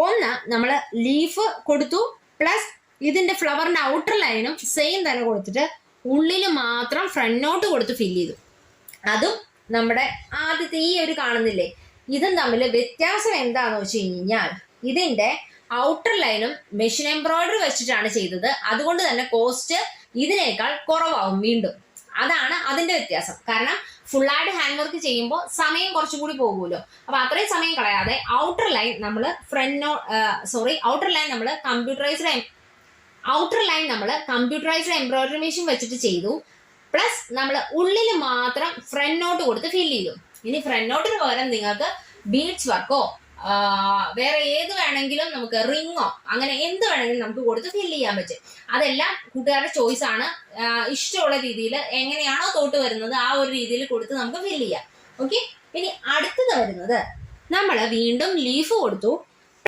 ഒന്ന് നമ്മൾ ലീഫ് കൊടുത്തു, പ്ലസ് ഇതിന്റെ ഫ്ലവറിന്റെ ഔട്ടർ ലൈനും സെയിം തന്നെ കൊടുത്തിട്ട് ഉള്ളിൽ മാത്രം ഫ്രണ്ട് നോട്ട് കൊടുത്ത് ഫില്ല് ചെയ്തു. അതും നമ്മുടെ ആദ്യത്തെ ഈ ഒരു കാണുന്നില്ലേ, ഇതും തമ്മിൽ വ്യത്യാസം എന്താണെന്ന് വെച്ച് കഴിഞ്ഞാൽ ഇതിന്റെ ഔട്ടർ ലൈനും മെഷീൻ എംബ്രോയിഡറി വെച്ചിട്ടാണ് ചെയ്തത്. അതുകൊണ്ട് തന്നെ കോസ്റ്റ് ഇതിനേക്കാൾ കുറവാകും വീണ്ടും. അതാണ് അതിന്റെ വ്യത്യാസം. കാരണം ഫുള്ളായിട്ട് ഹാൻഡ് വർക്ക് ചെയ്യുമ്പോൾ സമയം കുറച്ചും കൂടി പോകുമല്ലോ. അപ്പൊ അത്രയും സമയം കളയാതെ ഔട്ടർ ലൈൻ നമ്മൾ ഔട്ടർ ലൈൻ നമ്മൾ കമ്പ്യൂട്ടറൈസ്ഡ് എംബ്രോയിഡറി മെഷീൻ വെച്ചിട്ട് ചെയ്തു. പ്ലസ് നമ്മൾ ഉള്ളിൽ മാത്രം ഫ്രണ്ട് നോട്ട് കൊടുത്ത് ഫില്ല് ചെയ്തു. ഇനി ഫ്രണ്ട് നോട്ടിന് പകരം നിങ്ങൾക്ക് ബീഡ്സ് വർക്കോ വേറെ ഏത് വേണമെങ്കിലും നമുക്ക് റിങ്ങോ അങ്ങനെ എന്ത് വേണമെങ്കിലും നമുക്ക് കൊടുത്ത് ഫില്ല് ചെയ്യാൻ പറ്റും. അതെല്ലാം കൂട്ടുകാരുടെ ചോയ്സ് ആണ്. ഇഷ്ടമുള്ള രീതിയിൽ എങ്ങനെയാണോ തോട്ട് വരുന്നത് ആ ഒരു രീതിയിൽ കൊടുത്ത് നമുക്ക് ഫില്ല് ചെയ്യാം. ഓക്കെ. ഇനി അടുത്തത് വരുന്നത് നമ്മൾ വീണ്ടും ലീഫ് കൊടുത്തു,